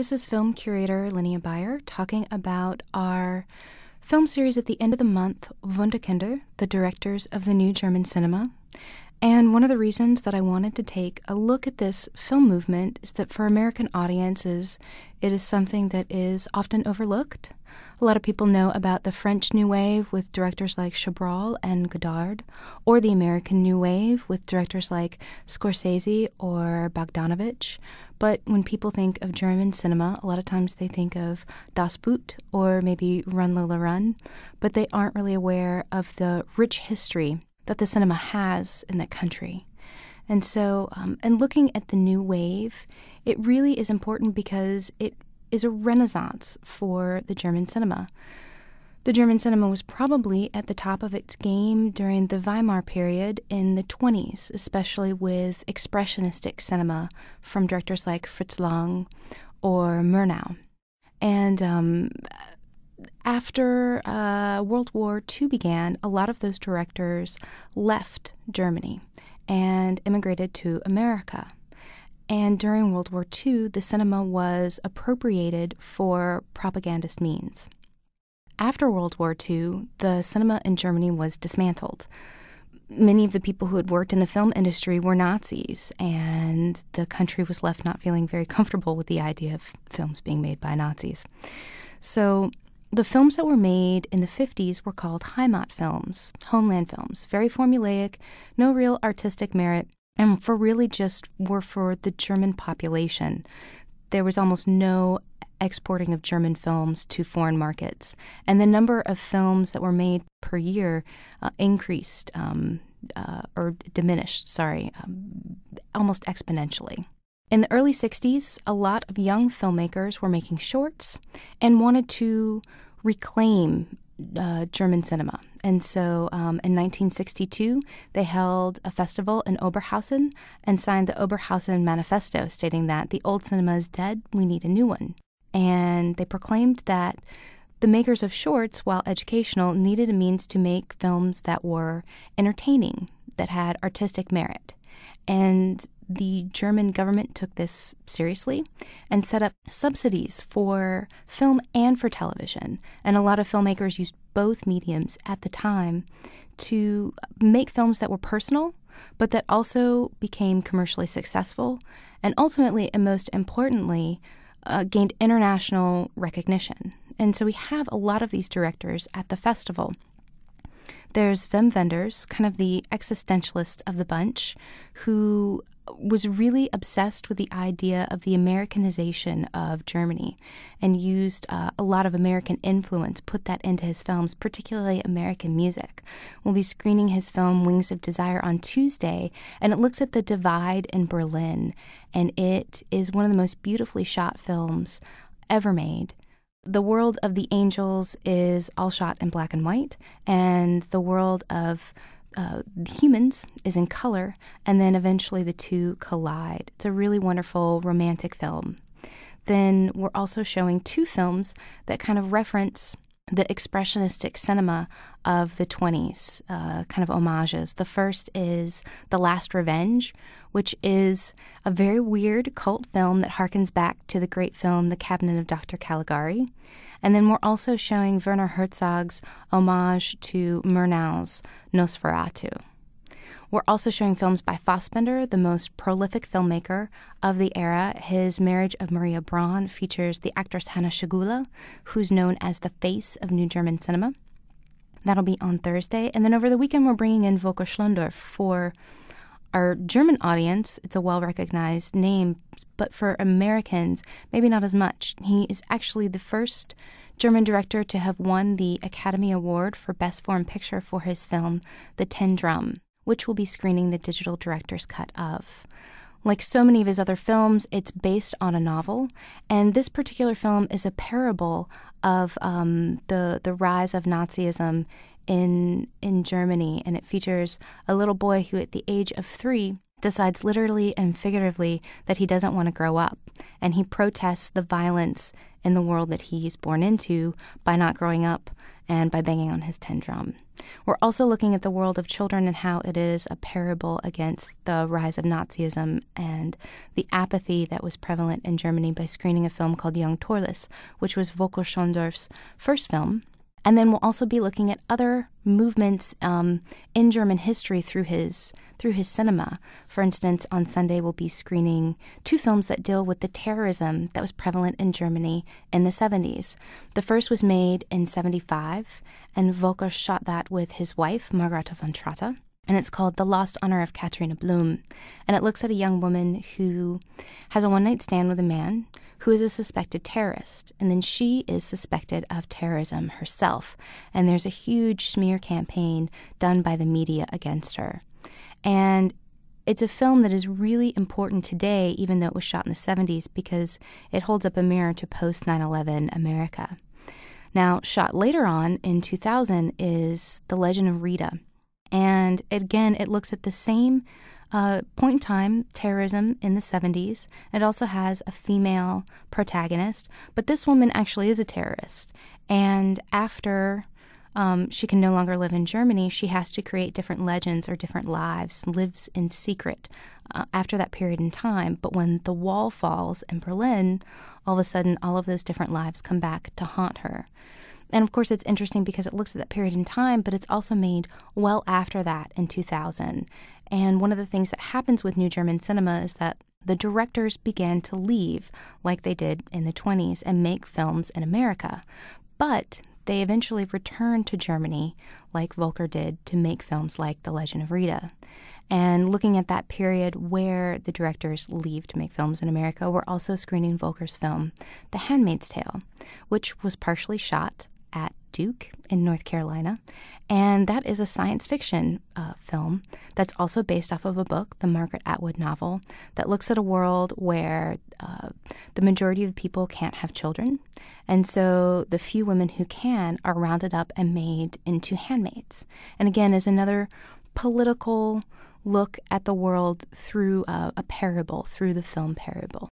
This is film curator Linnea Beyer talking about our film series at the end of the month, Wunderkinder, the directors of the new German cinema. And one of the reasons that I wanted to take a look at this film movement is that for American audiences, it is something that is often overlooked. A lot of people know about the French New Wave with directors like Chabrol and Godard, or the American New Wave with directors like Scorsese or Bogdanovich. But when people think of German cinema, a lot of times they think of Das Boot or maybe Run Lola Run, but they aren't really aware of the rich history that the cinema has in that country. And so, and looking at the New Wave, it really is important because it is a renaissance for the German cinema. The German cinema was probably at the top of its game during the Weimar period in the 1920s, especially with expressionistic cinema from directors like Fritz Lang or Murnau. And after World War II began, a lot of those directors left Germany and immigrated to America. And during World War II, the cinema was appropriated for propagandist means. After World War II, the cinema in Germany was dismantled. Many of the people who had worked in the film industry were Nazis, and the country was left not feeling very comfortable with the idea of films being made by Nazis. So the films that were made in the 50s were called Heimat films, homeland films, very formulaic, no real artistic merit, and were for the German population. There was almost no exporting of German films to foreign markets, and the number of films that were made per year diminished, almost exponentially. In the early 60s, a lot of young filmmakers were making shorts and wanted to reclaim German cinema. And so in 1962, they held a festival in Oberhausen and signed the Oberhausen Manifesto, stating that the old cinema is dead, we need a new one. And they proclaimed that the makers of shorts, while educational, needed a means to make films that were entertaining, that had artistic merit. And the German government took this seriously and set up subsidies for film and for television. And a lot of filmmakers used both mediums at the time to make films that were personal, but that also became commercially successful and ultimately, and most importantly, gained international recognition. And so we have a lot of these directors at the festival. There's Wim Wenders, kind of the existentialist of the bunch, who was really obsessed with the idea of the Americanization of Germany and used a lot of American influence, put that into his films, particularly American music. We'll be screening his film Wings of Desire on Tuesday, and it looks at the divide in Berlin, and it is one of the most beautifully shot films ever made. The world of the angels is all shot in black and white, and the world of the humans is in color, and then eventually the two collide. It's a really wonderful romantic film. Then we're also showing two films that kind of reference the expressionistic cinema of the 1920s, kind of homages. The first is The Last Revenge, which is a very weird cult film that harkens back to the great film The Cabinet of Dr. Caligari. And then we're also showing Werner Herzog's homage to Murnau's Nosferatu. We're also showing films by Fassbinder, the most prolific filmmaker of the era. His Marriage of Maria Braun features the actress Hanna Schigula, who's known as the face of New German cinema. That'll be on Thursday. And then over the weekend, we're bringing in Volker Schlöndorff. For our German audience, it's a well-recognized name, but for Americans, maybe not as much. He is actually the first German director to have won the Academy Award for Best Foreign Picture for his film, The Tin Drum, which we'll be screening the digital director's cut of. Like so many of his other films, it's based on a novel, and this particular film is a parable of the rise of Nazism in Germany, and it features a little boy who, at the age of 3, decides literally and figuratively that he doesn't want to grow up, and he protests the violence in the world that he's born into by not growing up and by banging on his tin drum. We're also looking at the world of children and how it is a parable against the rise of Nazism and the apathy that was prevalent in Germany by screening a film called Young Torlis, which was Volker Schondorf's first film. And then we'll also be looking at other movements in German history through his cinema. For instance, on Sunday we'll be screening 2 films that deal with the terrorism that was prevalent in Germany in the 70s. The first was made in 1975, and Volker shot that with his wife, Margarete von Trotta. And it's called The Lost Honor of Katrina Blum. And it looks at a young woman who has a one-night stand with a man who is a suspected terrorist. And then she is suspected of terrorism herself. And there's a huge smear campaign done by the media against her. And it's a film that is really important today, even though it was shot in the 70s, because it holds up a mirror to post-9/11 America. Now, shot later on in 2000 is The Legend of Rita. And again, it looks at the same point in time, terrorism in the 70s. It also has a female protagonist, but this woman actually is a terrorist. And after she can no longer live in Germany, she has to create different legends or different lives, lives in secret after that period in time. But when the wall falls in Berlin, all of a sudden, all of those different lives come back to haunt her. And of course, it's interesting because it looks at that period in time, but it's also made well after that in 2000. And one of the things that happens with New German cinema is that the directors began to leave, like they did in the 20s, and make films in America. But they eventually returned to Germany, like Volker did, to make films like The Legend of Rita. And looking at that period where the directors leave to make films in America, we're also screening Volker's film, The Handmaid's Tale, which was partially shot at Duke in North Carolina. And that is a science fiction film that's also based off of a book, the Margaret Atwood novel, that looks at a world where the majority of the people can't have children. And so the few women who can are rounded up and made into handmaids. And again, is another political look at the world through a parable, through the film Parable.